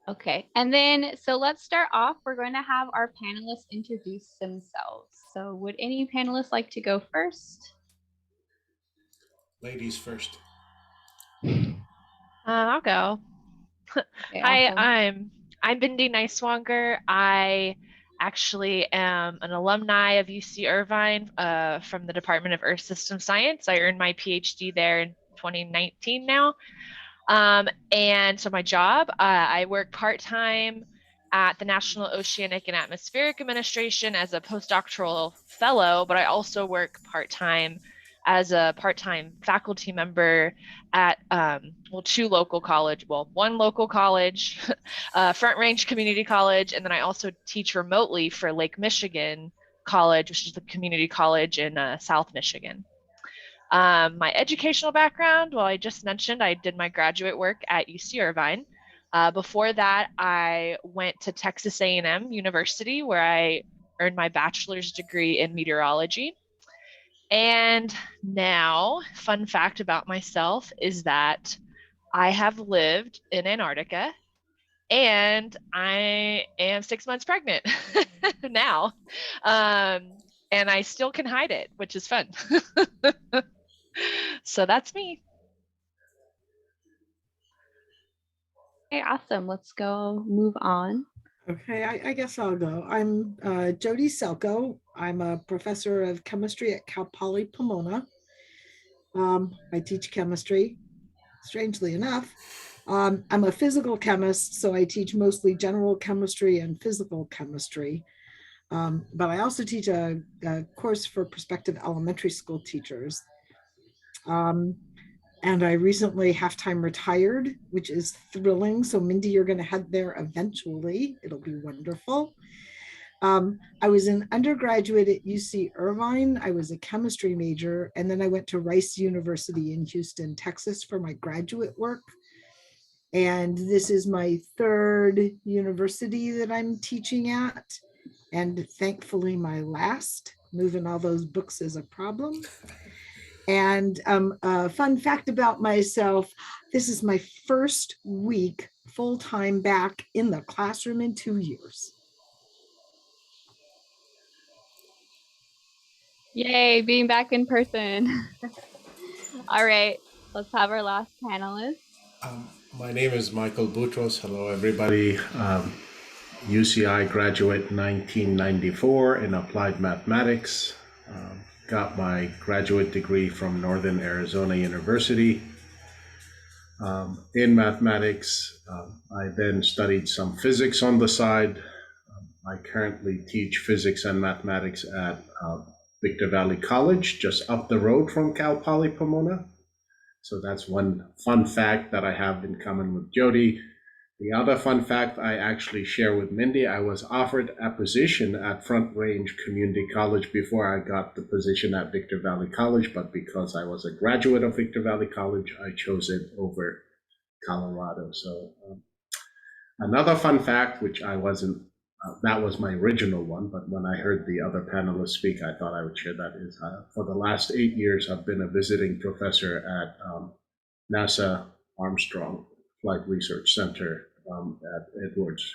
Okay, and then so let's start off. We're going to have our panelists introduce themselves. So would any panelists like to go first? Ladies first. I'll go. Okay, Hi, awesome. I'm Mindy Nicewonger. I actually am an alumni of UC Irvine from the Department of Earth System Science. I earned my PhD there in 2019 now. And so my job, I work part-time at the National Oceanic and Atmospheric Administration as a postdoctoral fellow, but I also work part-time as a part-time faculty member at two local college, one local college, Front Range Community College, and then I also teach remotely for Lake Michigan College, which is the community college in South Michigan. My educational background, well, I just mentioned I did my graduate work at UC Irvine. Before that, I went to Texas A&M University, where I earned my bachelor's degree in meteorology. And now, fun fact about myself is that I have lived in Antarctica and I am 6 months pregnant now. And I still can hide it, which is fun. So that's me. Okay, awesome. Let's go move on. Okay, I guess I'll go. I'm Jodye Selco. I'm a professor of chemistry at Cal Poly Pomona. I teach chemistry, strangely enough. I'm a physical chemist, so I teach mostly general chemistry and physical chemistry. But I also teach a course for prospective elementary school teachers. And I recently half-time retired, which is thrilling. So Mindy, you're going to head there eventually. It'll be wonderful. I was an undergraduate at UC Irvine. I was a chemistry major, and then I went to Rice University in Houston, Texas for my graduate work. And this is my third university that I'm teaching at, and thankfully my last. Moving all those books is a problem. And a fun fact about myself, this is my first week full-time back in the classroom in 2 years. Yay, being back in person. All right, let's have our last panelist. My name is Michael Butros. Hello, everybody. UCI graduate 1994 in applied mathematics. Got my graduate degree from Northern Arizona University in mathematics. I then studied some physics on the side. I currently teach physics and mathematics at Victor Valley College, just up the road from Cal Poly Pomona. So that's one fun fact that I have in common with Jodye. The other fun fact I actually share with Mindy, I was offered a position at Front Range Community College before I got the position at Victor Valley College, but because I was a graduate of Victor Valley College, I chose it over Colorado. So another fun fact, which I wasn't, that was my original one, but when I heard the other panelists speak, I thought I would share that is for the last 8 years, I've been a visiting professor at NASA Armstrong Flight Research Center at Edwards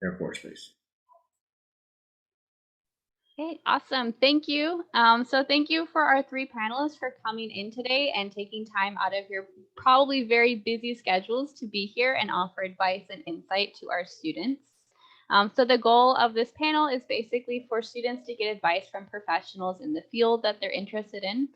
Air Force Base. Okay, awesome. Thank you. So thank you for our three panelists for coming in today and taking time out of your probably very busy schedules to be here and offer advice and insight to our students. So the goal of this panel is basically for students to get advice from professionals in the field that they're interested in.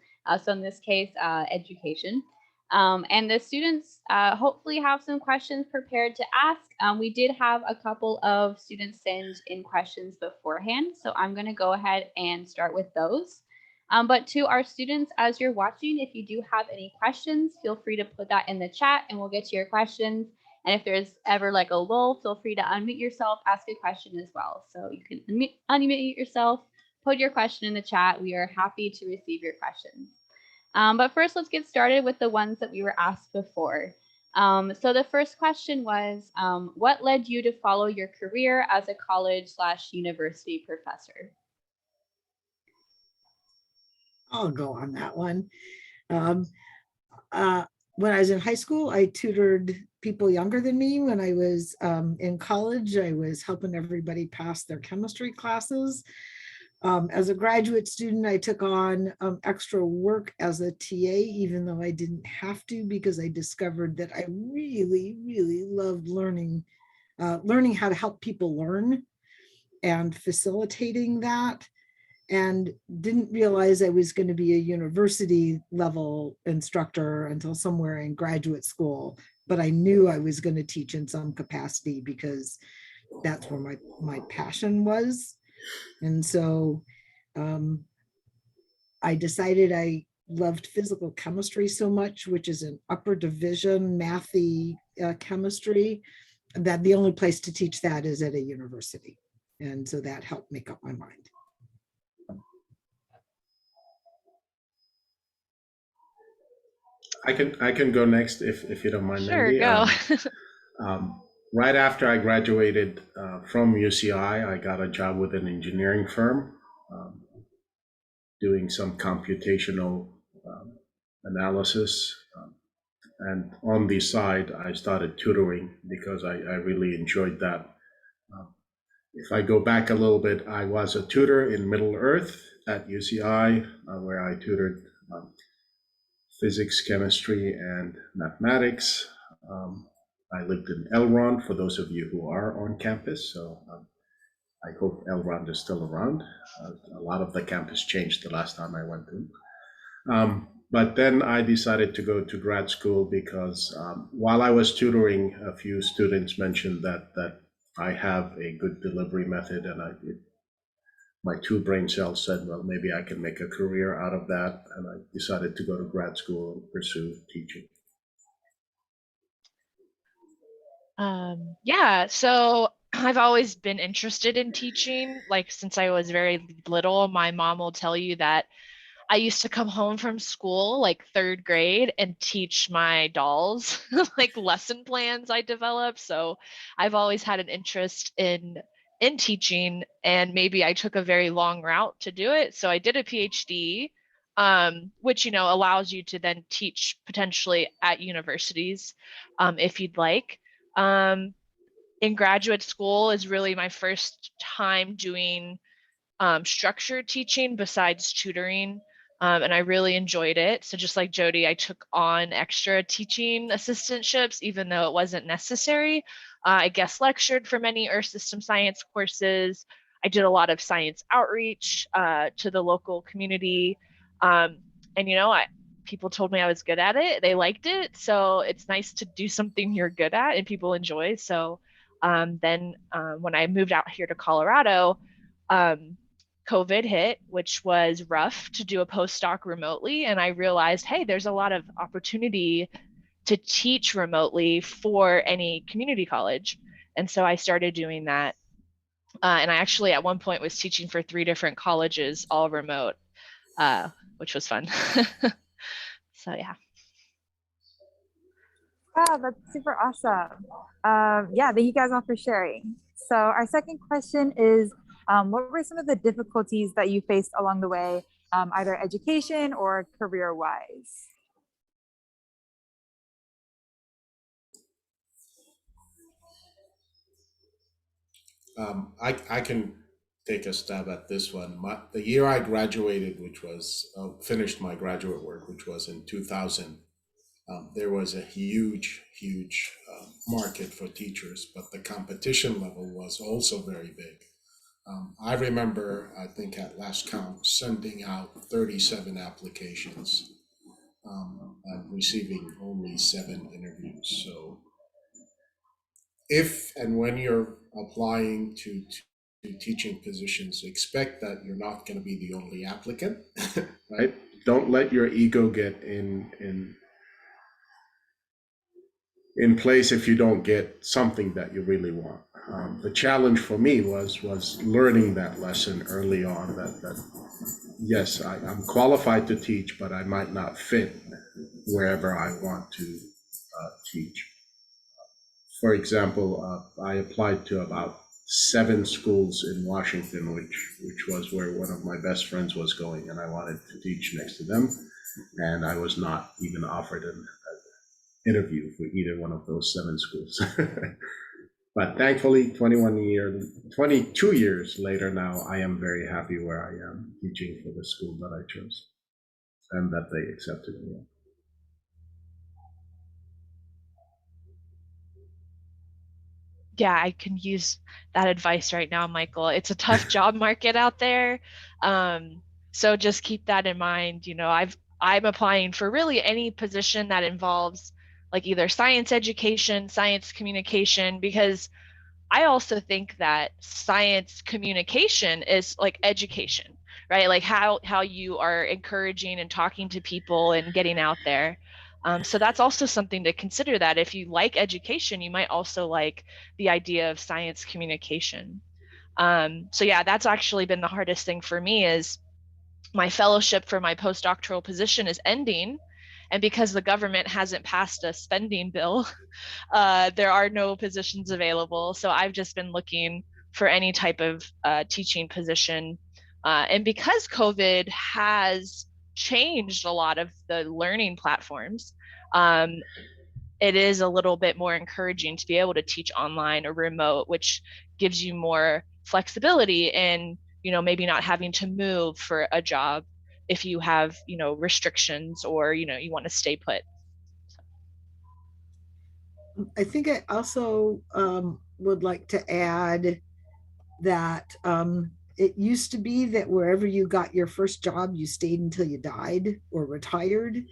So in this case, education. And the students hopefully have some questions prepared to ask. We did have a couple of students send in questions beforehand, so I'm going to go ahead and start with those. But to our students, as you're watching, if you do have any questions, feel free to put that in the chat and we'll get to your questions. And if there's ever like a lull, feel free to unmute yourself, ask a question as well. So you can unmute yourself, put your question in the chat. We are happy to receive your questions. But first, let's get started with the ones that we were asked before. So the first question was, what led you to follow your career as a college/university professor? I'll go on that one. When I was in high school, I tutored people younger than me. When I was in college, I was helping everybody pass their chemistry classes. As a graduate student, I took on extra work as a TA, even though I didn't have to, because I discovered that I really, really loved learning how to help people learn and facilitating that, and didn't realize I was going to be a university level instructor until somewhere in graduate school. But I knew I was going to teach in some capacity because that's where my passion was. And so I decided I loved physical chemistry so much, which is an upper division mathy chemistry, that the only place to teach that is at a university. And so that helped make up my mind. I can go next if you don't mind, Sure, Mindy. go. Right after I graduated from UCI, I got a job with an engineering firm doing some computational analysis. And on the side, I started tutoring because I really enjoyed that. If I go back a little bit, I was a tutor in Middle Earth at UCI, where I tutored physics, chemistry, and mathematics. I lived in Elrond, for those of you who are on campus. So I hope Elrond is still around. A lot of the campus changed the last time I went to. But then I decided to go to grad school because while I was tutoring, a few students mentioned that I have a good delivery method, and my two brain cells said, well, maybe I can make a career out of that. And I decided to go to grad school and pursue teaching. Yeah, so I've always been interested in teaching. Like since I was very little, my mom will tell you that I used to come home from school like third grade and teach my dolls like lesson plans I developed. So I've always had an interest in teaching, and maybe I took a very long route to do it. So I did a PhD, which allows you to then teach potentially at universities if you'd like. In graduate school is really my first time doing structured teaching besides tutoring. And I really enjoyed it. So just like Jodye, I took on extra teaching assistantships, even though it wasn't necessary. I guest lectured for many Earth System Science courses. I did a lot of science outreach to the local community. And people told me I was good at it. They liked it. So it's nice to do something you're good at and people enjoy. So then when I moved out here to Colorado, COVID hit, which was rough to do a postdoc remotely. And I realized, hey, there's a lot of opportunity to teach remotely for any community college. And so I started doing that. And I actually at one point was teaching for 3 different colleges, all remote, which was fun. So yeah. Wow, that's super awesome. Yeah, thank you guys all for sharing. So our second question is, what were some of the difficulties that you faced along the way, either education or career-wise? I can take a stab at this one. The year I graduated, which was finished my graduate work, which was in 2000, there was a huge market for teachers, but the competition level was also very big. I remember, I think at last count, sending out 37 applications and receiving only 7 interviews. So if and when you're applying to teaching positions, expect that you're not going to be the only applicant, right? Don't let your ego get in place if you don't get something that you really want. The challenge for me was learning that lesson early on, that yes, I'm qualified to teach, but I might not fit wherever I want to teach. For example, I applied to about 7 schools in Washington, which was where one of my best friends was going, and I wanted to teach next to them, and I was not even offered interview for either one of those 7 schools. But thankfully, 22 years later now, I am very happy where I am teaching for the school that I chose and that they accepted me. Yeah, I can use that advice right now, Michael. It's a tough job market out there. So just keep that in mind. You know, I'm applying for really any position that involves like either science education, science communication, because I also think that science communication is like education, right? Like how you are encouraging and talking to people and getting out there. So that's also something to consider, that if you like education, you might also like the idea of science communication. So yeah, that's actually been the hardest thing for me, is my fellowship for my postdoctoral position is ending. And because the government hasn't passed a spending bill, there are no positions available. So I've just been looking for any type of teaching position. And because COVID has changed a lot of the learning platforms, it is a little bit more encouraging to be able to teach online or remote, which gives you more flexibility in, you know, maybe not having to move for a job if you have, you know, restrictions, or, you know, you want to stay put. I think I also would like to add that it used to be that wherever you got your first job, you stayed until you died or retired.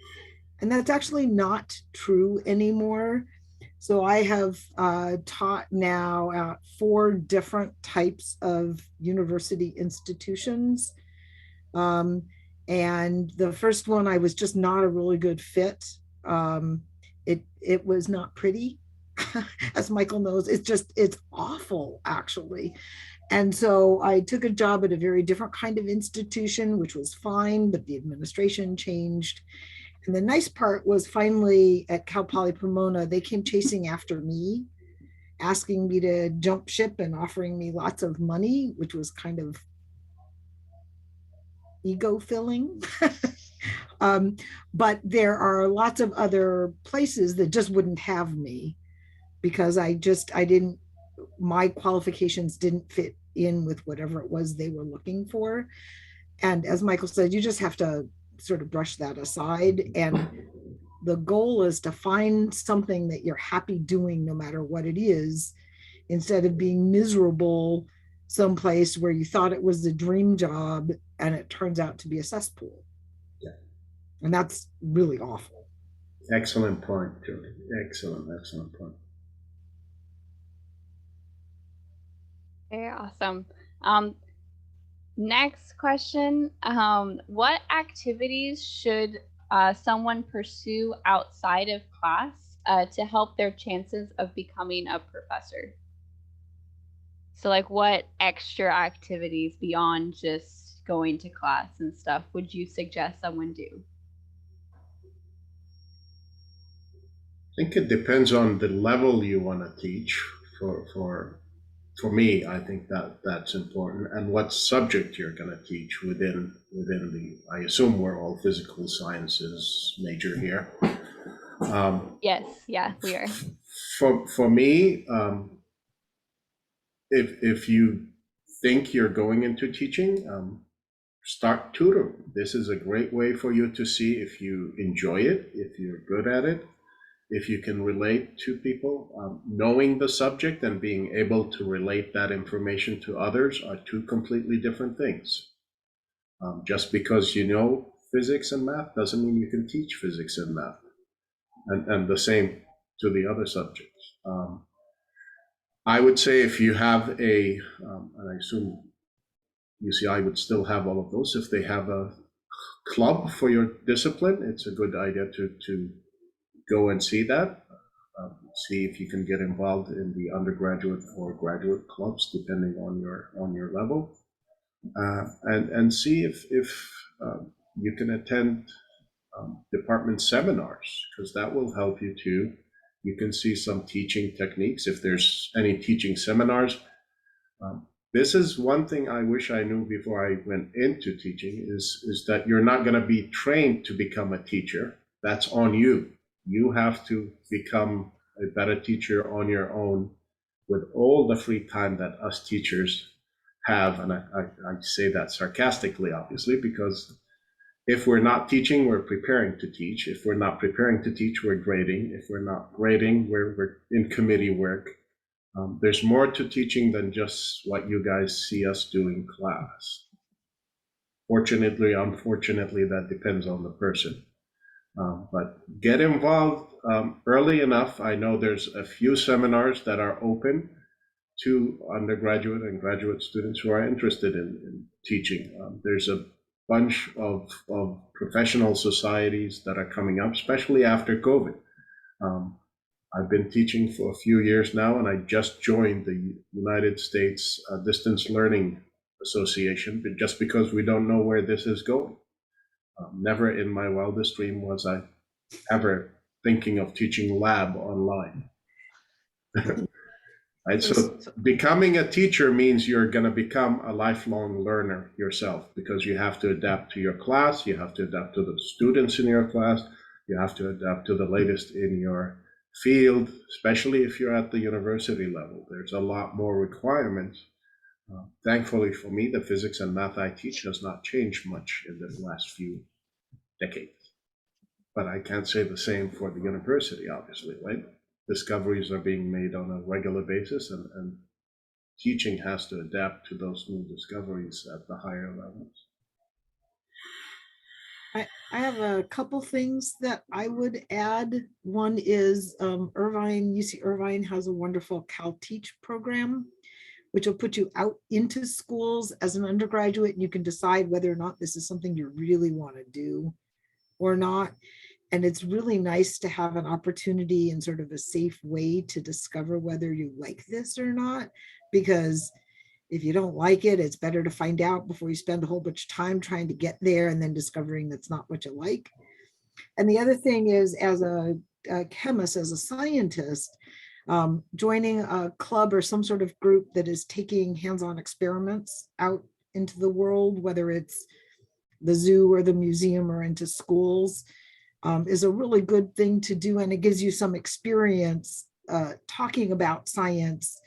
And that's actually not true anymore. So I have taught now at 4 different types of university institutions. Um, and the first one, I was just not a really good fit. It was not pretty, as Michael knows. It's awful, actually. And so I took a job at a very different kind of institution, which was fine, but the administration changed. And the nice part was, finally at Cal Poly Pomona, they came chasing after me, asking me to jump ship and offering me lots of money, which was kind of ego filling. But there are lots of other places that just wouldn't have me, because I didn't, my qualifications didn't fit in with whatever it was they were looking for. And as Michael said, you just have to sort of brush that aside. And the goal is to find something that you're happy doing, no matter what it is, instead of being miserable someplace where you thought it was a dream job and it turns out to be a cesspool. Yeah. And that's really awful. Excellent point, Jodye. Excellent point. Very awesome. Next question. What activities should someone pursue outside of class to help their chances of becoming a professor? So like, what extra activities beyond just going to class and stuff would you suggest someone do? I think it depends on the level you want to teach. For me, I think that's important, and what subject you're going to teach within the. I assume we're all physical sciences major here. Yes, yeah, we are. For me, if you think you're going into teaching, start tutoring. This is a great way for you to see if you enjoy it, if you're good at it, if you can relate to people. Knowing the subject and being able to relate that information to others are 2 completely different things. Just because you know physics and math doesn't mean you can teach physics and math, and the same to the other subjects. I would say if you have and I assume UCI would still have all of those, if they have a club for your discipline, it's a good idea to go and see that. See if you can get involved in the undergraduate or graduate clubs, depending on your level, and see if you can attend department seminars, because that will help you too. You can see some teaching techniques if there's any teaching seminars. This is one thing I wish I knew before I went into teaching, is that you're not going to be trained to become a teacher. That's on you. You have to become a better teacher on your own with all the free time that us teachers have. And I say that sarcastically, obviously, because if we're not teaching, we're preparing to teach. If we're not preparing to teach, we're grading. If we're not grading, we're in committee work. There's more to teaching than just what you guys see us do in class. Fortunately, unfortunately, that depends on the person. But get involved early enough. I know there's a few seminars that are open to undergraduate and graduate students who are interested in teaching. There's a bunch of professional societies that are coming up, especially after COVID. I've been teaching for a few years now, and I just joined the United States Distance Learning Association, but just because we don't know where this is going. Never in my wildest dream was I ever thinking of teaching lab online. Right, so becoming a teacher means you're going to become a lifelong learner yourself, because you have to adapt to your class, you have to adapt to the students in your class, you have to adapt to the latest in your field, especially if you're at the university level. There's a lot more requirements. Thankfully for me, the physics and math I teach has not changed much in the last few decades. But I can't say the same for the university, obviously, right? Discoveries are being made on a regular basis, and teaching has to adapt to those new discoveries at the higher levels. I have a couple things that I would add. One is UC Irvine has a wonderful CalTeach program, which will put you out into schools as an undergraduate, and you can decide whether or not this is something you really want to do or not. And it's really nice to have an opportunity in sort of a safe way to discover whether you like this or not, because if you don't like it, it's better to find out before you spend a whole bunch of time trying to get there and then discovering that's not what you like. And the other thing is, as a chemist, as a scientist, joining a club or some sort of group that is taking hands-on experiments out into the world, whether it's the zoo or the museum or into schools, is a really good thing to do. And it gives you some experience talking about science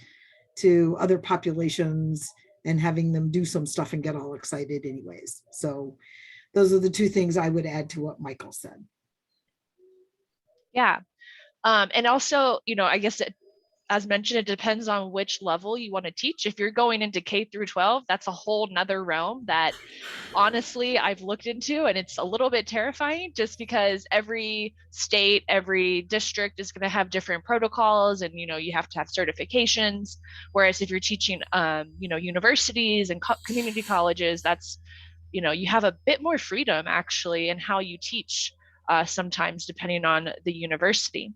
to other populations and having them do some stuff and get all excited anyways. So those are the two things I would add to what Michael said. Yeah. And also, I guess as mentioned, it depends on which level you want to teach. If you're going into K through 12, that's a whole nother realm that honestly I've looked into, and it's a little bit terrifying just because every state, every district is going to have different protocols, and you have to have certifications. Whereas if you're teaching universities and community colleges, that's you have a bit more freedom actually in how you teach, sometimes depending on the university.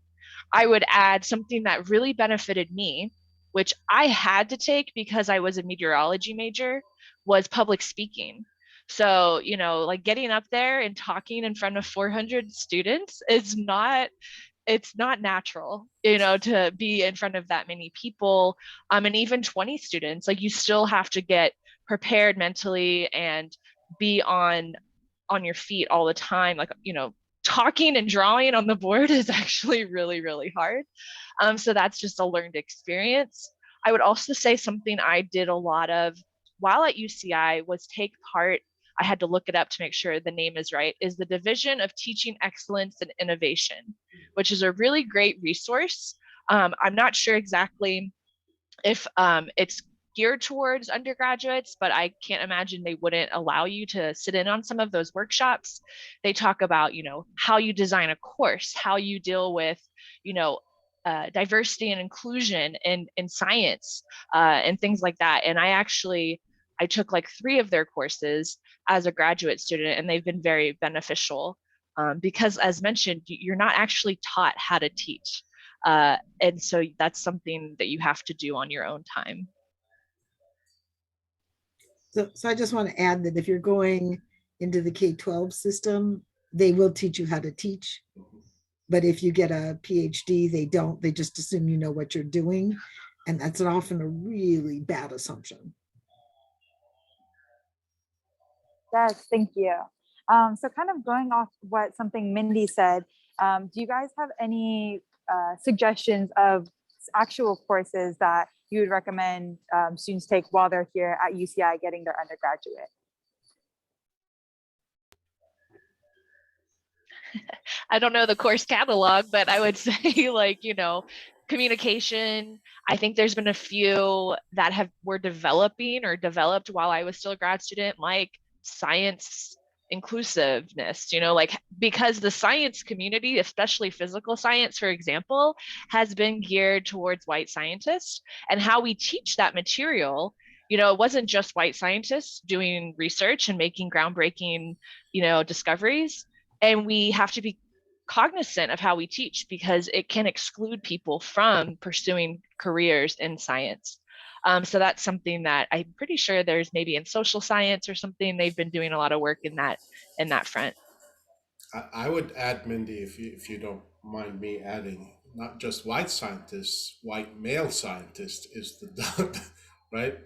I would add something that really benefited me, which I had to take because I was a meteorology major, was public speaking. So, like getting up there and talking in front of 400 students is it's not natural, to be in front of that many people. And even 20 students, like you still have to get prepared mentally and be on your feet all the time. Like, talking and drawing on the board is actually really, really hard. So that's just a learned experience. I would also say something I did a lot of while at UCI was take part, I had to look it up to make sure the name is right, is the Division of Teaching Excellence and Innovation, which is a really great resource. I'm not sure exactly if it's geared towards undergraduates, but I can't imagine they wouldn't allow you to sit in on some of those workshops. They talk about, how you design a course, how you deal with, diversity and inclusion in science, and things like that. And I took like 3 of their courses as a graduate student, and they've been very beneficial, because as mentioned, you're not actually taught how to teach. And so that's something that you have to do on your own time. So I just want to add that if you're going into the K-12 system, they will teach you how to teach. But if you get a PhD, they don't. They just assume you know what you're doing. And that's often a really bad assumption. Yes, thank you. So kind of going off something Mindy said, Do you guys have any suggestions of actual courses that you would recommend students take while they're here at UCI getting their undergraduate? I don't know the course catalog, but I would say like, communication. I think there's been a few that were developing or developed while I was still a grad student, like science inclusiveness, like because the science community, especially physical science, for example, has been geared towards white scientists, and how we teach that material, it wasn't just white scientists doing research and making groundbreaking, discoveries. And we have to be cognizant of how we teach because it can exclude people from pursuing careers in science. So that's something that I'm pretty sure there's maybe in social science or something, they've been doing a lot of work in that front. I would add, Mindy, if you don't mind me adding, not just white scientists, white male scientist is the right.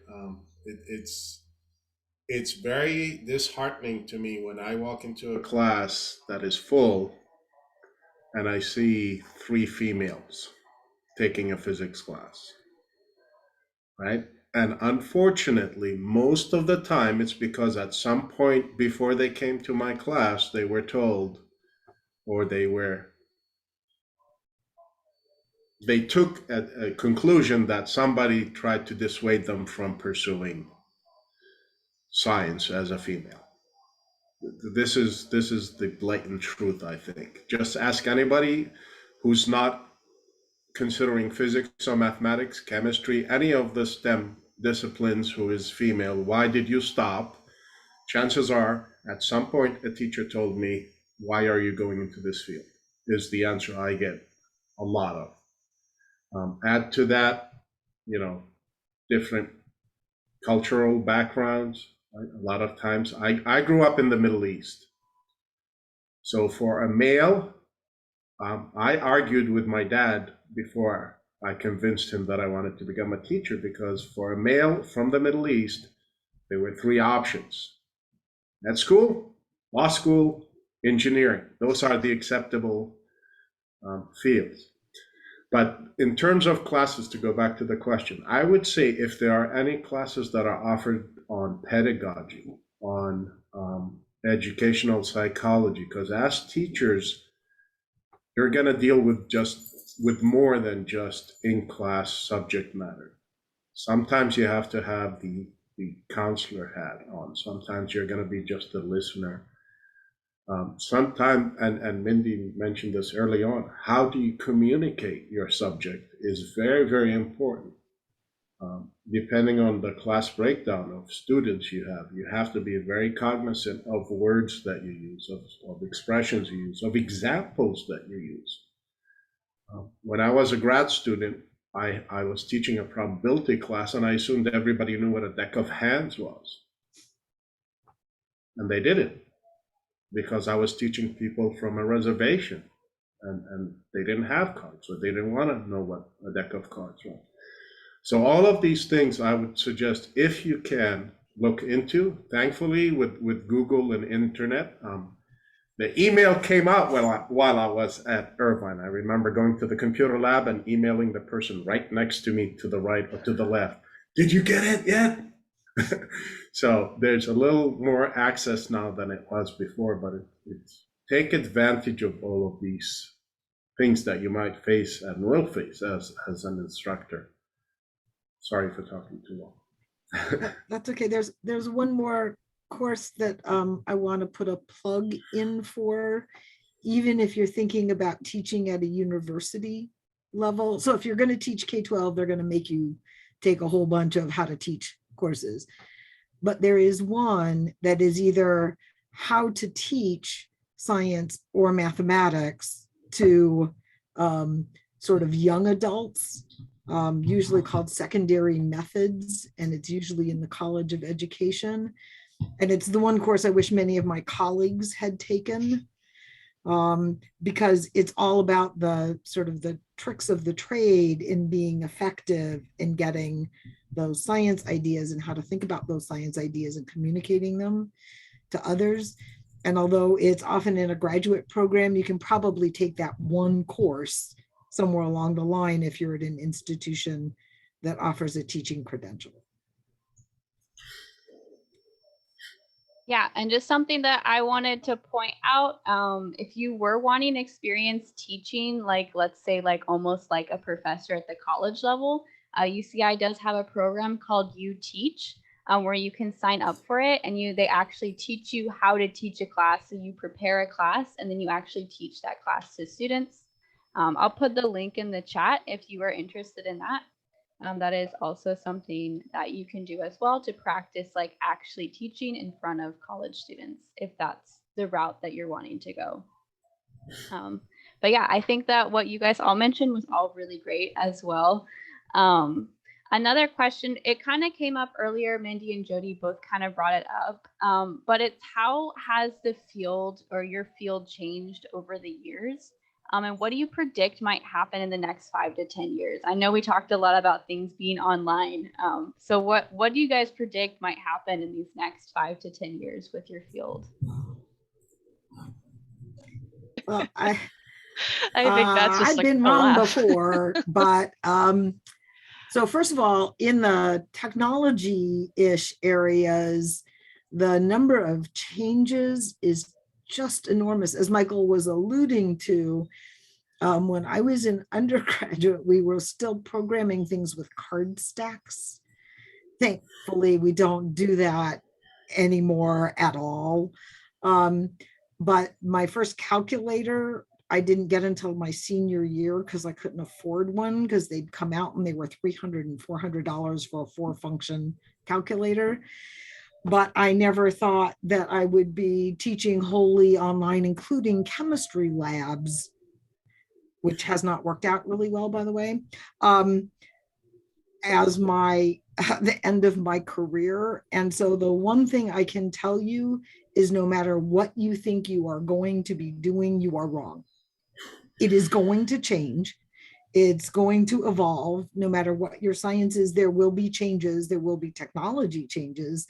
It's very disheartening to me when I walk into a class that is full and I see 3 females taking a physics class, right? And unfortunately, most of the time it's because at some point before they came to my class, they were told, or they took a conclusion that somebody tried to dissuade them from pursuing science as a female. This is the blatant truth, I think. Just ask anybody who's not considering physics or mathematics, chemistry, any of the STEM disciplines who is female, why did you stop? Chances are, at some point, a teacher told me, why are you going into this field? Is the answer I get a lot of. Add to that, different cultural backgrounds. Right? A lot of times, I grew up in the Middle East. So for a male, I argued with my dad before I convinced him that I wanted to become a teacher, because for a male from the Middle East, there were 3 options. Med school, law school, engineering. Those are the acceptable fields. But in terms of classes, to go back to the question, I would say if there are any classes that are offered on pedagogy, on educational psychology, because as teachers, you're going to deal with more than just in-class subject matter. Sometimes you have to have the counselor hat on. Sometimes you're going to be just a listener. Sometimes, and Mindy mentioned this early on, how do you communicate your subject is very, very important. Depending on the class breakdown of students you have to be very cognizant of words that you use, of expressions you use, of examples that you use. When I was a grad student, I was teaching a probability class, and I assumed everybody knew what a deck of hands was. And they didn't, because I was teaching people from a reservation, and they didn't have cards, or they didn't want to know what a deck of cards was. So all of these things I would suggest, if you can, look into. Thankfully, with Google and internet, the email came out while I was at Irvine. I remember going to the computer lab and emailing the person right next to me, to the right or to the left. Did you get it yet? So there's a little more access now than it was before, but it's take advantage of all of these things that you might face and will face as an instructor. Sorry for talking too long. That's okay. There's one more course that I want to put a plug in for, even if you're thinking about teaching at a university level. So if you're going to teach K-12, they're going to make you take a whole bunch of how to teach courses. But there is one that is either how to teach science or mathematics to sort of young adults, usually called secondary methods, and it's usually in the College of Education. And it's the one course I wish many of my colleagues had taken, because it's all about the sort of the tricks of the trade in being effective in getting those science ideas and how to think about those science ideas and communicating them to others. And although it's often in a graduate program, you can probably take that one course somewhere along the line if you're at an institution that offers a teaching credential. Yeah, and just something that I wanted to point out, if you were wanting experience teaching, like let's say like almost like a professor at the college level, UCI does have a program called You Teach, where you can sign up for it, and they actually teach you how to teach a class. So you prepare a class, and then you actually teach that class to students. I'll put the link in the chat if you are interested in that. That is also something that you can do as well to practice like actually teaching in front of college students, if that's the route that you're wanting to go. But yeah, I think that what you guys all mentioned was all really great as well. Another question, it kind of came up earlier, Mindy and Jodye both kind of brought it up, but it's how has the field or your field changed over the years? And what do you predict might happen in the next 5 to 10 years? I know we talked a lot about things being online. So what do you guys predict might happen in these next 5 to 10 years with your field? Well, I think that's just I've been wrong before, but so first of all, in the technology-ish areas, the number of changes is just enormous. As Michael was alluding to, when I was in undergraduate, we were still programming things with card stacks. Thankfully, we don't do that anymore at all. But my first calculator, I didn't get until my senior year because I couldn't afford one, because they'd come out and they were $300 and $400 for a 4-function calculator. But I never thought that I would be teaching wholly online, including chemistry labs, which has not worked out really well, by the way, as the end of my career. And so the one thing I can tell you is no matter what you think you are going to be doing, you are wrong. It is going to change. It's going to evolve. No matter what your science is, there will be changes. There will be technology changes.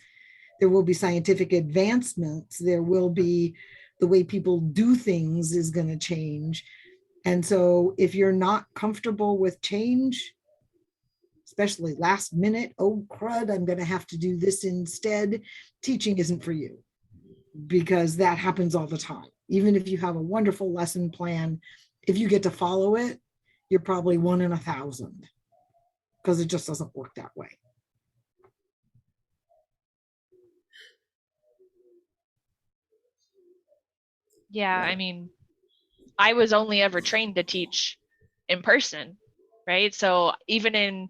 There will be scientific advancements. There will be the way people do things is going to change. And so if you're not comfortable with change, especially last minute, oh crud, I'm going to have to do this instead, teaching isn't for you, because that happens all the time. Even if you have a wonderful lesson plan, if you get to follow it, you're probably 1 in 1,000, because it just doesn't work that way. Yeah, I mean, I was only ever trained to teach in person, right? So even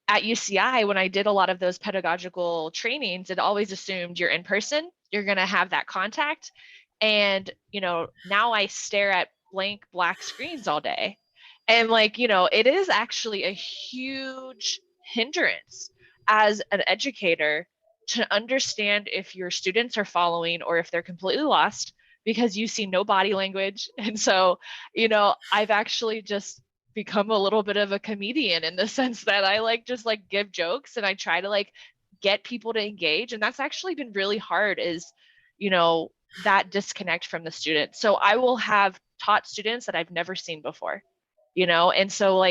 at UCI, when I did a lot of those pedagogical trainings, it always assumed you're in person, you're going to have that contact. And, now I stare at blank black screens all day. And it is actually a huge hindrance as an educator to understand if your students are following or if they're completely lost, because you see no body language. And so, I've actually just become a little bit of a comedian in the sense that I just give jokes and I try to get people to engage. And that's actually been really hard, is, that disconnect from the student. So I will have taught students that I've never seen before, and so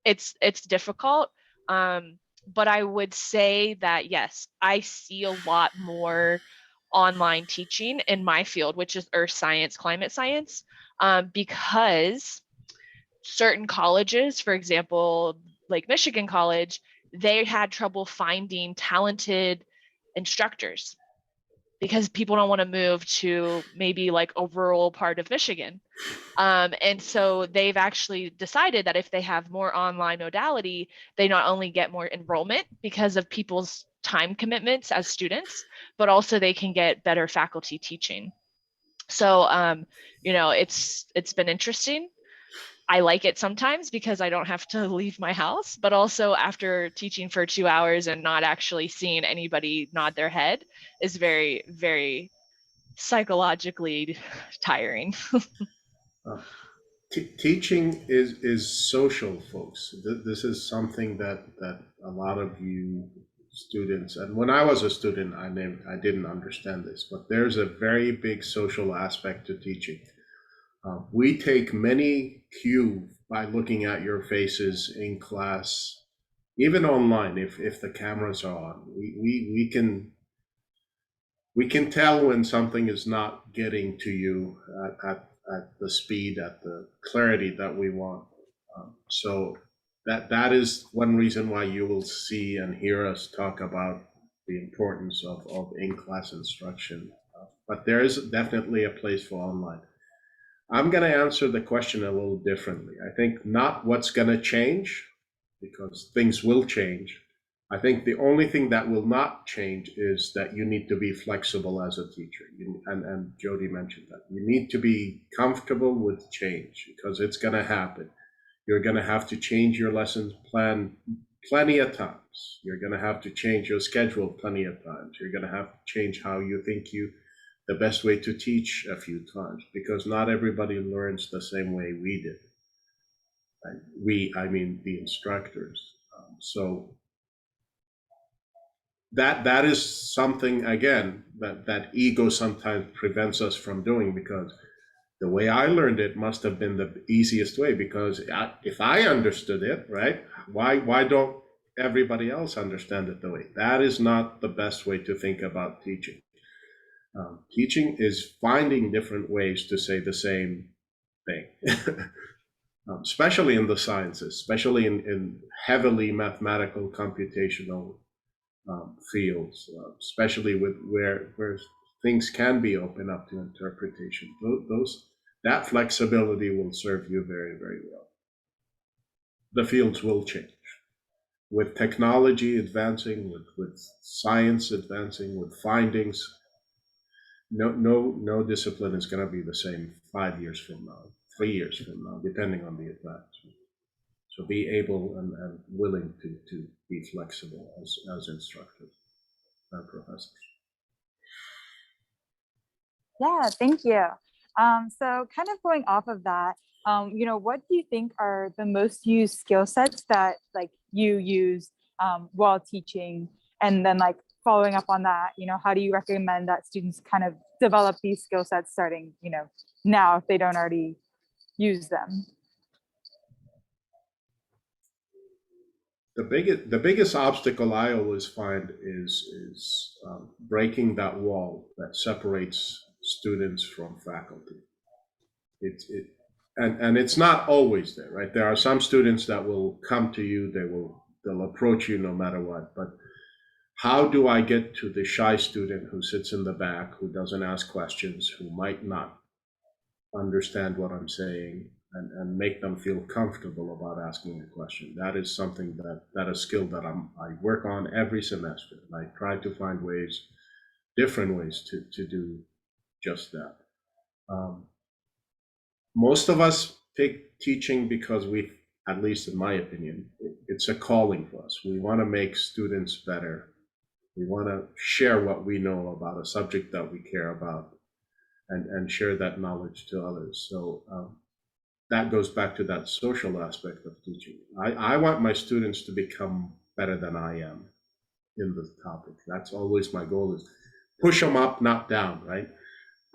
it's difficult. But I would say that, yes, I see a lot more online teaching in my field, which is earth science, climate science, because certain colleges, for example, like Michigan College, they had trouble finding talented instructors because people don't want to move to maybe a rural part of Michigan. And so they've actually decided that if they have more online modality, they not only get more enrollment because of people's time commitments as students, but also they can get better faculty teaching. So, it's been interesting. I like it sometimes because I don't have to leave my house, but also after teaching for 2 hours and not actually seeing anybody nod their head is very, very psychologically tiring. Teaching is social, folks. This is something that a lot of you students, and when I was a student, I didn't understand this, but there's a very big social aspect to teaching. We take many cues by looking at your faces in class, even online. If the cameras are on, we can tell when something is not getting to you at the speed, at the clarity that we want. So that is one reason why you will see and hear us talk about the importance of in-class instruction. But there is definitely a place for online. I'm going to answer the question a little differently. I think not what's going to change, because things will change. I think the only thing that will not change is that you need to be flexible as a teacher. And Jodye mentioned that. You need to be comfortable with change, because it's going to happen. You're going to have to change your lessons plan plenty of times. You're going to have to change your schedule plenty of times. You're going to have to change how you think the best way to teach a few times, because not everybody learns the same way we did. I mean the instructors. So that is something, again, that ego sometimes prevents us from doing, because the way I learned it must have been the easiest way, because if I understood it, right, why don't everybody else understand it the way? That is not the best way to think about teaching. Teaching is finding different ways to say the same thing, especially in the sciences, especially in heavily mathematical computational fields, especially with where things can be open up to interpretation. That flexibility will serve you very, very well. The fields will change. With technology advancing, with science advancing, with findings, no discipline is going to be the same 5 years from now, 3 years from now, depending on the advancement. So be able and willing to be flexible as instructors and professors. Yeah, thank you. So kind of going off of that, what do you think are the most used skill sets that like you use while teaching? And then like following up on that, how do you recommend that students kind of develop these skill sets starting, now if they don't already use them? The biggest obstacle I always find is breaking that wall that separates students from faculty. And it's not always there, right? There are some students that will come to you, they'll approach you no matter what. But how do I get to the shy student who sits in the back, who doesn't ask questions, who might not understand what I'm saying, and make them feel comfortable about asking a question? That is something that a skill that I work on every semester. And I try to find different ways to do just that. Most of us take teaching because at least in my opinion, it's a calling for us. We want to make students better. We want to share what we know about a subject that we care about, and share that knowledge to others. So that goes back to that social aspect of teaching. I want my students to become better than I am in the topic. That's always my goal, is push them up, not down, right?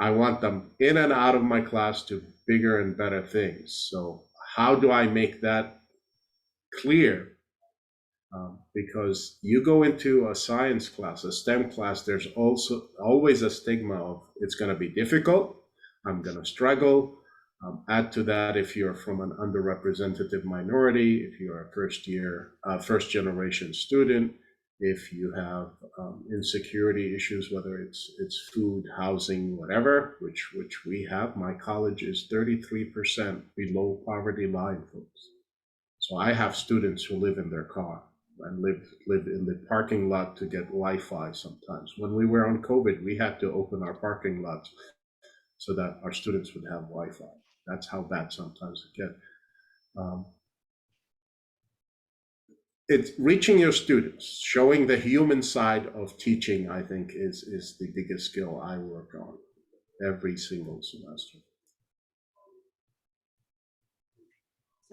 I want them in and out of my class to bigger and better things. So how do I make that clear? Because you go into a science class, a STEM class, there's also always a stigma of it's going to be difficult, I'm going to struggle. Add to that, if you're from an underrepresented minority, if you're a first generation student, if you have insecurity issues, whether it's food, housing, whatever, which we have. My college is 33% below poverty line, folks. So I have students who live in their car and live in the parking lot to get Wi-Fi sometimes. When we were on COVID, we had to open our parking lots so that our students would have Wi-Fi. That's how bad sometimes it gets. It's reaching your students, showing the human side of teaching, I think, is the biggest skill I work on every single semester.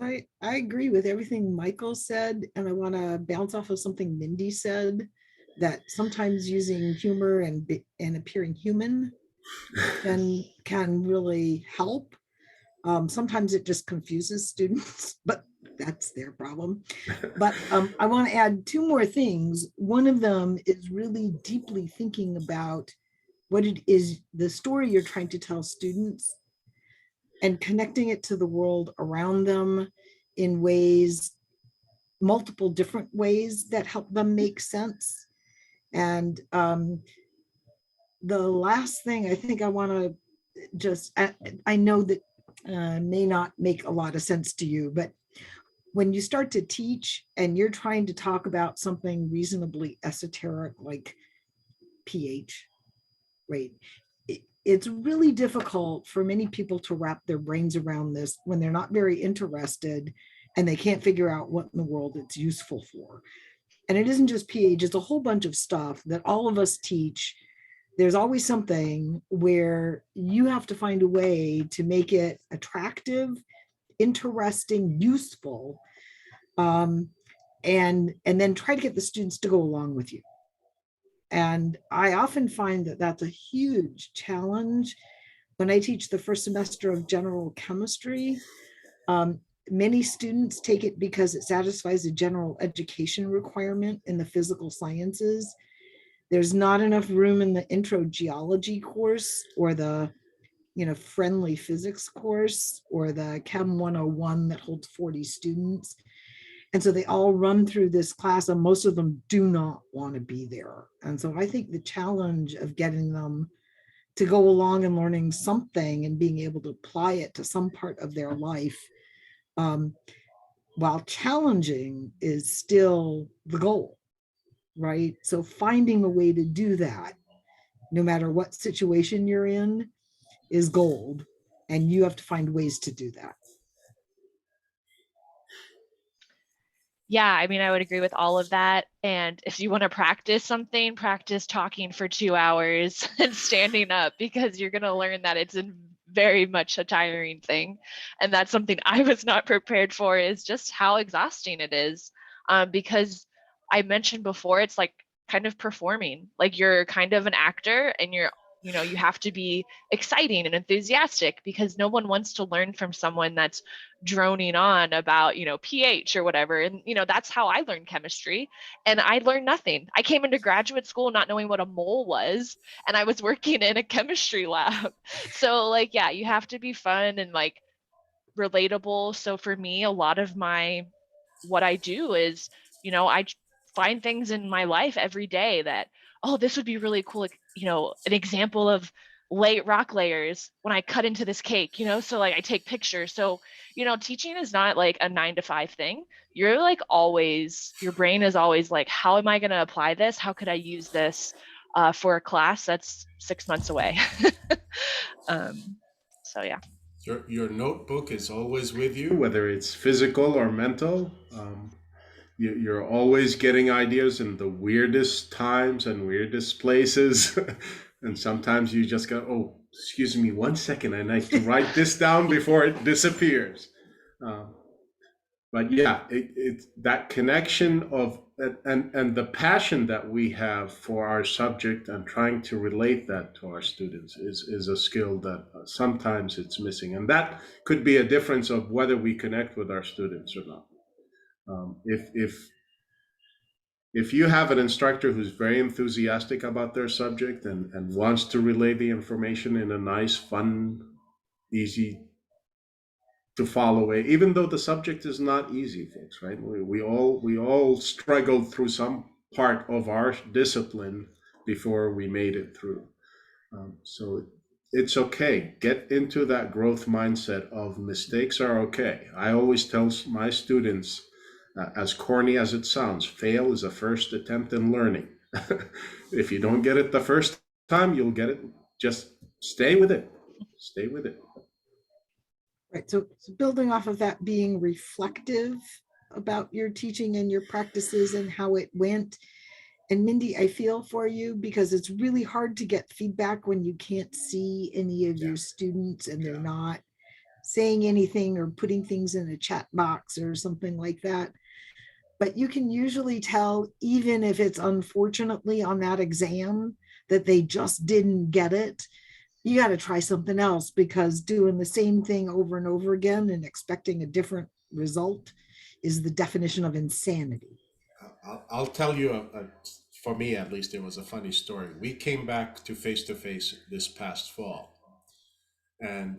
I agree with everything Michael said, and I want to bounce off of something Mindy said. that sometimes using humor and appearing human can really help. Sometimes it just confuses students, but that's their problem. But I want to add two more things. One of them is really deeply thinking about what it is, the story you're trying to tell students, and connecting it to the world around them in ways, multiple different ways that help them make sense. And the last thing I think I want to just, I know that may not make a lot of sense to you, but when you start to teach and you're trying to talk about something reasonably esoteric like pH, right? It's really difficult for many people to wrap their brains around this when they're not very interested and they can't figure out what in the world it's useful for. And it isn't just pH, it's a whole bunch of stuff that all of us teach. There's always something where you have to find a way to make it attractive, interesting, useful, and then try to get the students to go along with you. And I often find that that's a huge challenge when I teach the first semester of general chemistry. Many students take it because it satisfies a general education requirement in the physical sciences. There's not enough room in the intro geology course or the friendly physics course or the Chem 101 that holds 40 students. And so they all run through this class and most of them do not want to be there. And so I think the challenge of getting them to go along and learning something and being able to apply it to some part of their life, while challenging, is still the goal, right? So finding a way to do that, no matter what situation you're in, is gold. And you have to find ways to do that. Yeah, I mean, I would agree with all of that. And if you want to practice something, practice talking for 2 hours and standing up, because you're going to learn that it's very much a tiring thing. And that's something I was not prepared for, is just how exhausting it is. Because I mentioned before, it's like kind of performing, like you're kind of an actor and you have to be exciting and enthusiastic, because no one wants to learn from someone that's droning on about pH or whatever. And that's how I learned chemistry, and I learned nothing. I came into graduate school not knowing what a mole was, and I was working in a chemistry lab. So like, yeah, you have to be fun and like relatable. So for me, a lot of what I do is, I find things in my life every day that, oh, this would be really cool, like, an example of rock layers when I cut into this cake, so like I take pictures. So, teaching is not like a 9 to 5 thing. You're like always, your brain is always like, how am I going to apply this? How could I use this for a class that's 6 months away? So yeah. Your notebook is always with you, whether it's physical or mental. You're always getting ideas in the weirdest times and weirdest places. And sometimes you just go, oh, excuse me 1 second, I need to write this down before it disappears. But yeah, it's that connection of and the passion that we have for our subject and trying to relate that to our students is a skill that sometimes it's missing. And that could be a difference of whether we connect with our students or not. If you have an instructor who's very enthusiastic about their subject and wants to relay the information in a nice, fun, easy to follow way, even though the subject is not easy, folks, right? We all struggled through some part of our discipline before we made it through. So it's okay. Get into that growth mindset of mistakes are okay. I always tell my students, as corny as it sounds, fail is a first attempt in learning. If you don't get it the first time, you'll get it. Just stay with it. Stay with it. Right. So building off of that, being reflective about your teaching and your practices and how it went. And Mindy, I feel for you because it's really hard to get feedback when you can't see any of your students and they're not saying anything or putting things in a chat box or something like that. but you can usually tell, even if it's unfortunately on that exam that they just didn't get it, you got to try something else, because doing the same thing over and over again and expecting a different result is the definition of insanity. I'll tell you, for me at least, it was a funny story. We came back to face this past fall. And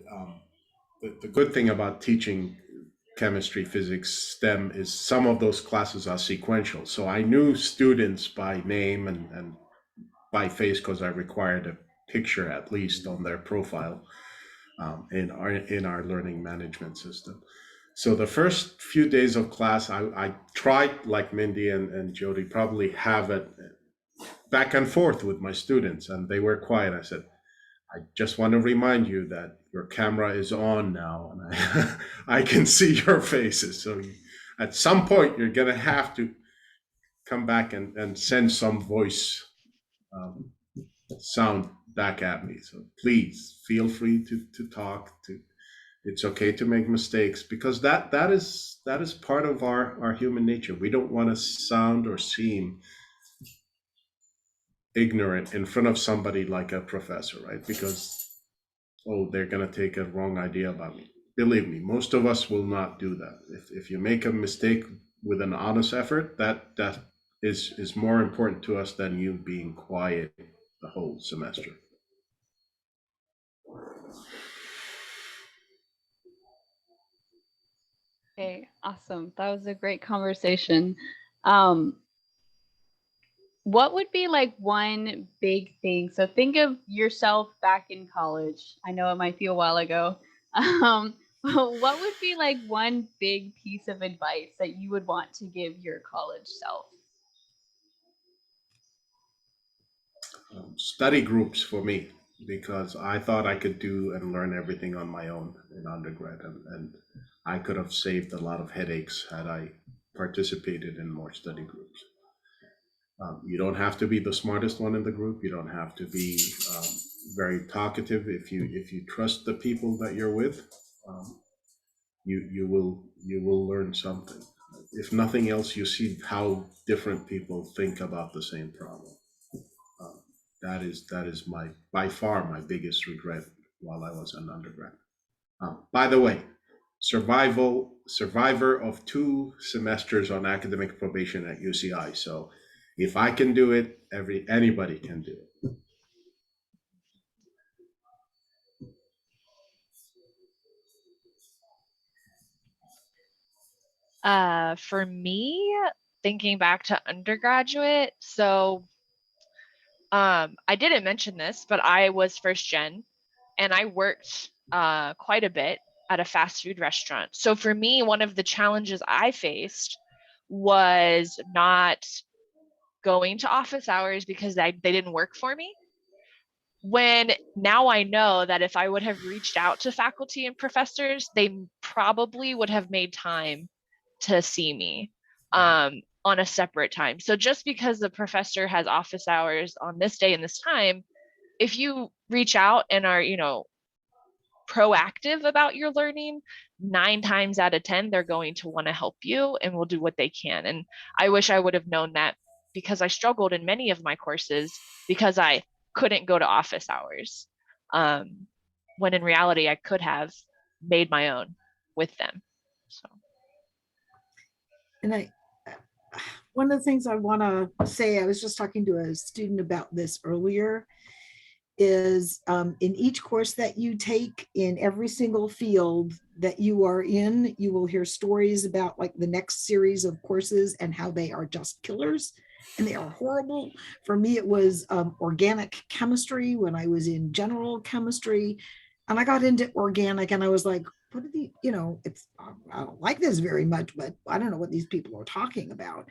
the good thing about teaching chemistry, physics, STEM is some of those classes are sequential. So I knew students by name and by face because I required a picture at least on their profile in our learning management system. So the first few days of class, I tried, like Mindy and Jodye, probably have it back and forth with my students, and they were quiet. I said, I just want to remind you that your camera is on now, and I can see your faces. So at some point, you're going to have to come back and send some voice sound back at me. So please feel free to talk. It's okay to make mistakes, because that is part of our human nature. We don't want to sound or seem ignorant in front of somebody like a professor, right? Because, oh, they're going to take a wrong idea about me. Believe me, most of us will not do that. If you make a mistake with an honest effort, that is more important to us than you being quiet the whole semester. Okay, awesome. That was a great conversation. What would be like one big thing? So think of yourself back in college. I know it might be a while ago. What would be like one big piece of advice that you would want to give your college self? Study groups for me, because I thought I could do and learn everything on my own in undergrad, and I could have saved a lot of headaches had I participated in more study groups. You don't have to be the smartest one in the group. You don't have to be very talkative. If you trust the people that you're with, you will learn something. If nothing else, you see how different people think about the same problem. That is by far my biggest regret while I was an undergrad. By the way, survivor of 2 semesters on academic probation at UCI. So if I can do it, anybody can do it. For me, thinking back to undergraduate, so I didn't mention this, but I was first gen, and I worked quite a bit at a fast food restaurant. So for me, one of the challenges I faced was not going to office hours because they didn't work for me. When now I know that if I would have reached out to faculty and professors, they probably would have made time to see me on a separate time. So just because the professor has office hours on this day and this time, if you reach out and are, proactive about your learning, 9 times out of 10, they're going to want to help you and will do what they can. And I wish I would have known that, because I struggled in many of my courses because I couldn't go to office hours. When in reality, I could have made my own with them. So. And one of the things I want to say, I was just talking to a student about this earlier, is in each course that you take, in every single field that you are in, you will hear stories about like the next series of courses and how they are just killers and they are horrible. For me, it was organic chemistry when I was in general chemistry, and I got into organic and I was like, what are the, I don't like this very much, but I don't know what these people are talking about.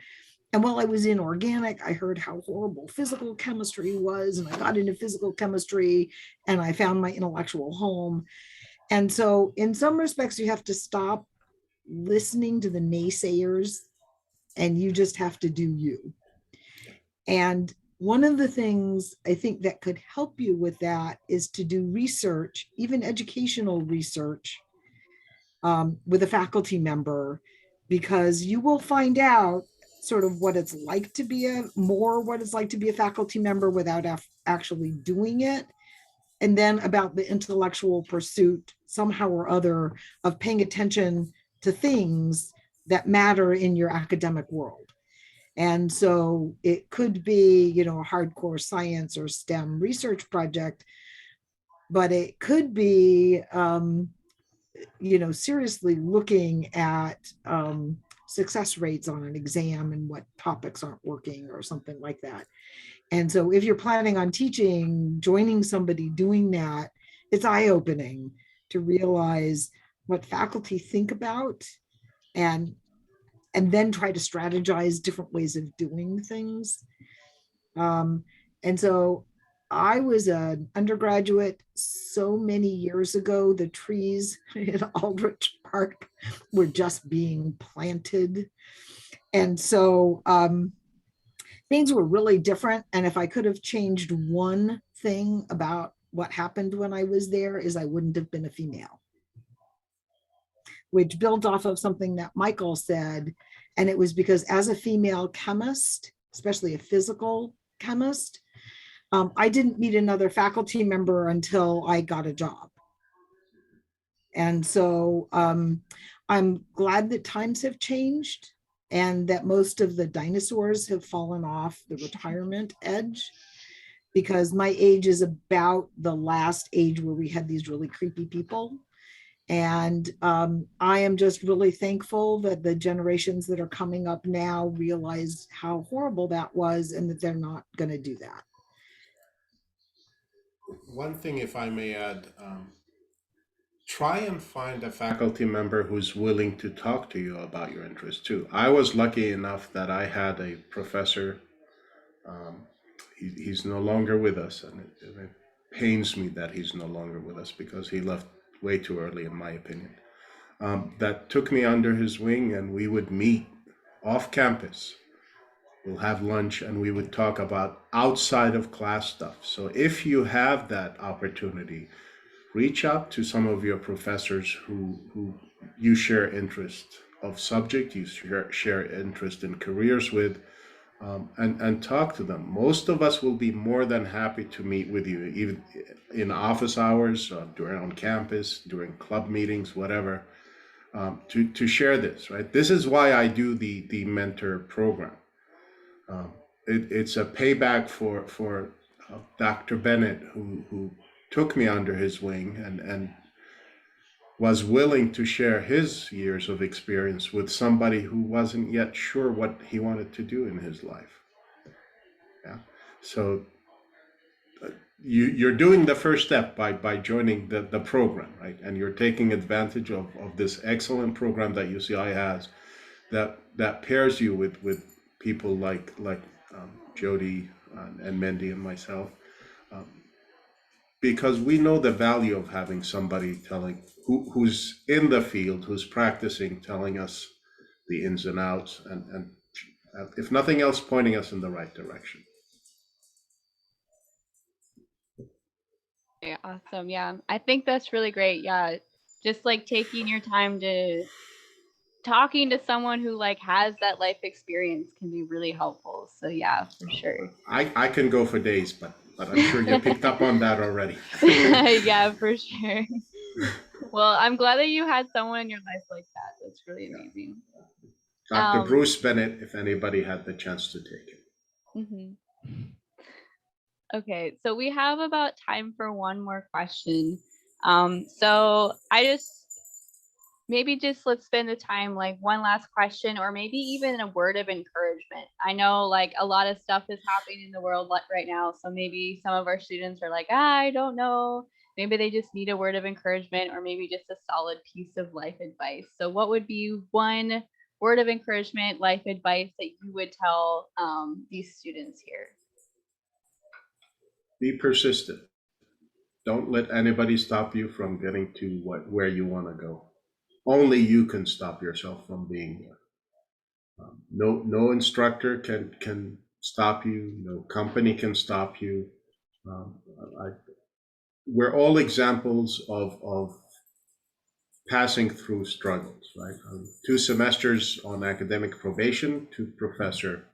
And while I was in organic, I heard how horrible physical chemistry was, and I got into physical chemistry and I found my intellectual home. And so in some respects, you have to stop listening to the naysayers and you just have to do you. And one of the things I think that could help you with that is to do research, even educational research, with a faculty member, because you will find out sort of what it's like to be what it's like to be a faculty member without actually doing it. And then about the intellectual pursuit somehow or other of paying attention to things that matter in your academic world. And so it could be, a hardcore science or STEM research project, but it could be, seriously looking at success rates on an exam and what topics aren't working or something like that. And so if you're planning on teaching, joining somebody doing that, it's eye-opening to realize what faculty think about and then try to strategize different ways of doing things. And so I was an undergraduate so many years ago. The trees in Aldrich Park were just being planted. And so things were really different. And if I could have changed one thing about what happened when I was there, is I wouldn't have been a female, which built off of something that Michael said. And it was because as a female chemist, especially a physical chemist, I didn't meet another faculty member until I got a job. And so I'm glad that times have changed and that most of the dinosaurs have fallen off the retirement edge, because my age is about the last age where we had these really creepy people. And I am just really thankful that the generations that are coming up now realize how horrible that was and that they're not going to do that. One thing, if I may add, try and find a faculty member who's willing to talk to you about your interests too. I was lucky enough that I had a professor. He's no longer with us, and it pains me that he's no longer with us because he left way too early, in my opinion. That took me under his wing, and we would meet off campus. We'll have lunch, and we would talk about outside of class stuff. So if you have that opportunity, reach out to some of your professors who you share interest of subject, you share interest in careers with, and talk to them. Most of us will be more than happy to meet with you, even in office hours, during on campus, during club meetings, whatever, to share this, right? This is why I do the mentor program. It's a payback for Dr. Bennett, who took me under his wing and was willing to share his years of experience with somebody who wasn't yet sure what he wanted to do in his life. Yeah. So you're doing the first step by joining the program, right? And you're taking advantage of this excellent program that UCI has that pairs you with people like Jodye and Mindy and myself, because we know the value of having somebody who's in the field, who's practicing, telling us the ins and outs, and if nothing else, pointing us in the right direction. Okay, awesome. Yeah, I think that's really great. Yeah, just like taking your time to talking to someone who like has that life experience can be really helpful. So yeah, for sure. I can go for days, but I'm sure you picked up on that already. Yeah, for sure. Well, I'm glad that you had someone in your life like that. That's really amazing. Dr. Bruce Bennett, if anybody had the chance to take it. Mm-hmm. Okay, so we have about time for one more question. So let's spend the time like one last question, or maybe even a word of encouragement. I know like a lot of stuff is happening in the world right now, so maybe some of our students are like, I don't know. Maybe they just need a word of encouragement, or maybe just a solid piece of life advice. So what would be one word of encouragement, life advice that you would tell these students here? Be persistent. Don't let anybody stop you from getting to where you want to go. Only you can stop yourself from being there. No instructor can stop you. No company can stop you. We're all examples of passing through struggles, right? 2 semesters on academic probation to professor.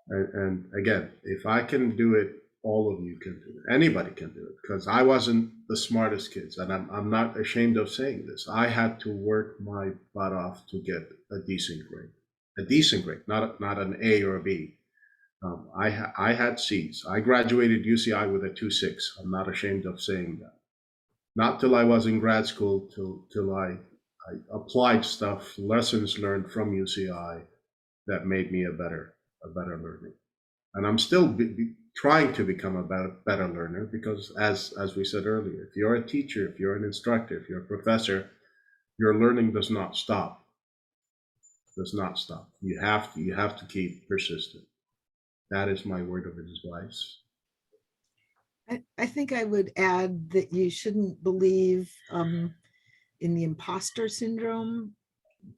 And again, if I can do it, all of you can do it. Anybody can do it, because I wasn't the smartest kids, and I'm not ashamed of saying this. I had to work my butt off to get a decent grade, not an A or a B. I had C's. I graduated UCI with a 2.6. I'm not ashamed of saying that. Not till I was in grad school, till I applied stuff, lessons learned from UCI that made me a better learner. And I'm still trying to become a better learner, because as we said earlier, if you're a teacher, if you're an instructor, if you're a professor, your learning does not stop. Does not stop. You have to keep persistent. That is my word of advice. I think I would add that you shouldn't believe in the imposter syndrome,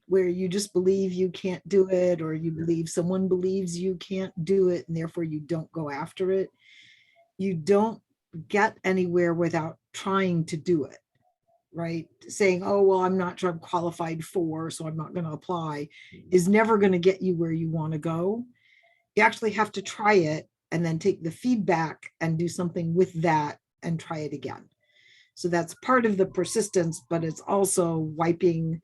where you just believe you can't do it, or you believe someone believes you can't do it, and therefore you don't go after it. You don't get anywhere without trying to do it, right? Saying, oh, well, I'm not sure I'm qualified for, so I'm not going to apply, is never going to get you where you want to go. You actually have to try it and then take the feedback and do something with that and try it again. So that's part of the persistence, but it's also wiping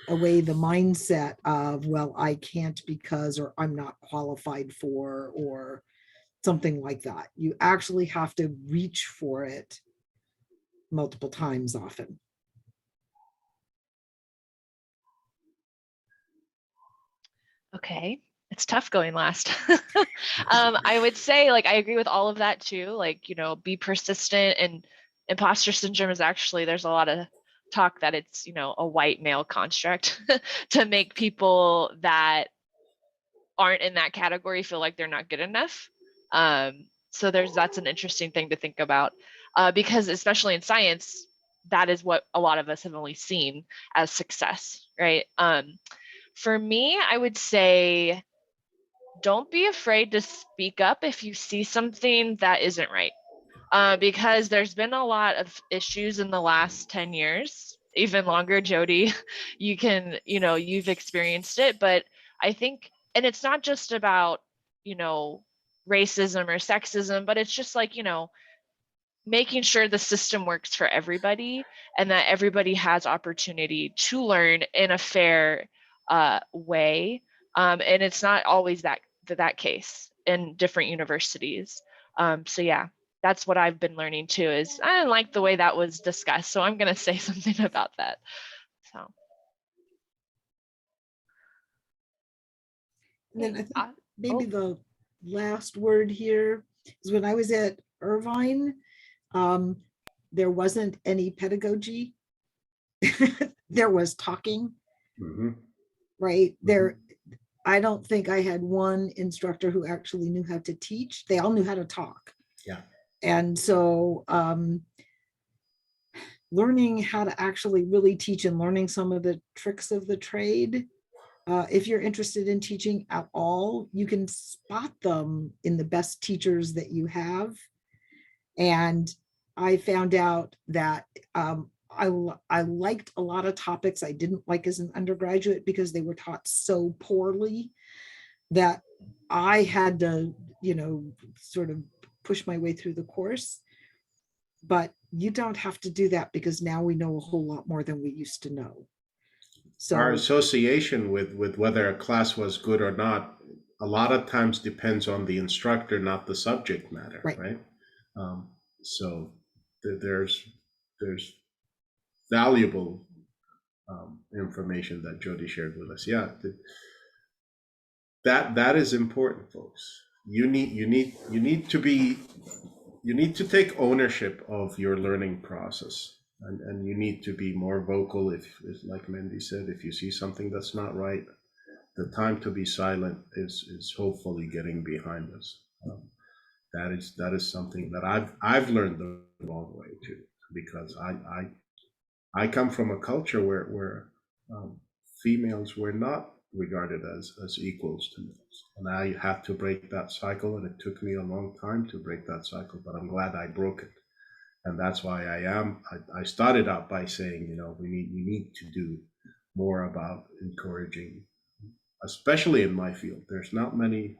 away the mindset of, well, I can't because, or I'm not qualified for, or something like that. You actually have to reach for it multiple times often. Okay. It's tough going last. I would say, like, I agree with all of that too. Like, you know, be persistent. And imposter syndrome is actually, there's a lot of talk that it's, you know, a white male construct to make people that aren't in that category feel like they're not good enough. So that's an interesting thing to think about, because especially in science, that is what a lot of us have only seen as success, right? For me, I would say, don't be afraid to speak up if you see something that isn't right, because there's been a lot of issues in the last 10 years, even longer. Jodye, you've experienced it, but I think, and it's not just about, racism or sexism, but it's just like, making sure the system works for everybody and that everybody has opportunity to learn in a fair way. And it's not always that case in different universities. So yeah, that's what I've been learning too, is I didn't like the way that was discussed. So I'm going to say something about that. So. And then I think maybe the last word here is, when I was at Irvine, there wasn't any pedagogy. There was talking, right? There, I don't think I had one instructor who actually knew how to teach. They all knew how to talk. Yeah. And so learning how to actually really teach and learning some of the tricks of the trade. If you're interested in teaching at all, you can spot them in the best teachers that you have. And I found out that I liked a lot of topics I didn't like as an undergraduate because they were taught so poorly that I had to, sort of push my way through the course. But you don't have to do that, because now we know a whole lot more than we used to know. So our association with whether a class was good or not, a lot of times depends on the instructor, not the subject matter, right? So there's valuable information that Jodye shared with us. Yeah, that is important, folks. You need to take ownership of your learning process. And you need to be more vocal if, like Mindy said, if you see something that's not right. The time to be silent is hopefully getting behind us. That is something that I've learned the wrong way too, because I come from a culture where females were not regarded as equals to males, and I have to break that cycle, and it took me a long time to break that cycle, but I'm glad I broke it. And that's why I started out by saying, we need to do more about encouraging, especially in my field. There's not many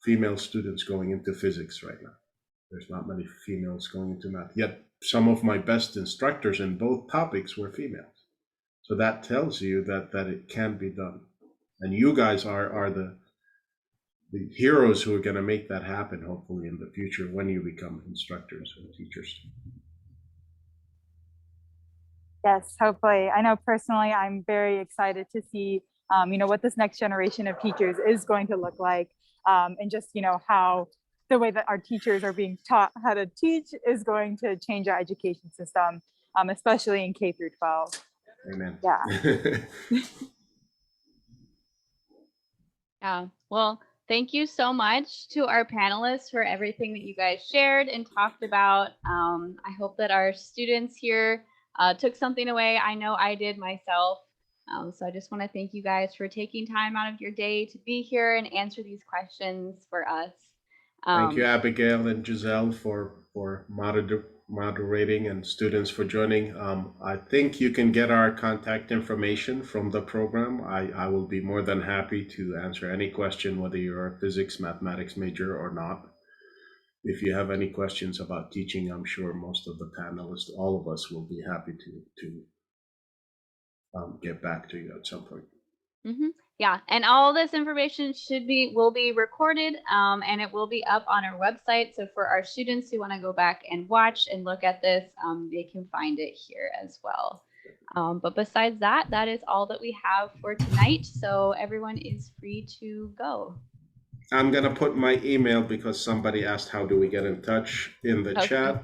female students going into physics right now. There's not many females going into math. Yet some of my best instructors in both topics were females. So that tells you that it can be done. And you guys are the heroes who are going to make that happen, hopefully, in the future when you become instructors and teachers. Yes, hopefully. I know personally, I'm very excited to see, what this next generation of teachers is going to look like, and just, how the way that our teachers are being taught how to teach is going to change our education system, especially in K through 12. Amen. Yeah. Yeah. Well, thank you so much to our panelists for everything that you guys shared and talked about. I hope that our students here took something away. I know I did myself. So I just want to thank you guys for taking time out of your day to be here and answer these questions for us. Thank you, Abigail and Giselle, for moderating, and students for joining. I think you can get our contact information from the program. I will be more than happy to answer any question, whether you're a physics, mathematics major or not. If you have any questions about teaching, I'm sure most of the panelists, all of us, will be happy to get back to you at some point. Mm-hmm. Yeah, and all this information will be recorded, and it will be up on our website. So for our students who want to go back and watch and look at this, they can find it here as well. But besides that, that is all that we have for tonight. So everyone is free to go. I'm going to put my email, because somebody asked how do we get in touch, in the chat.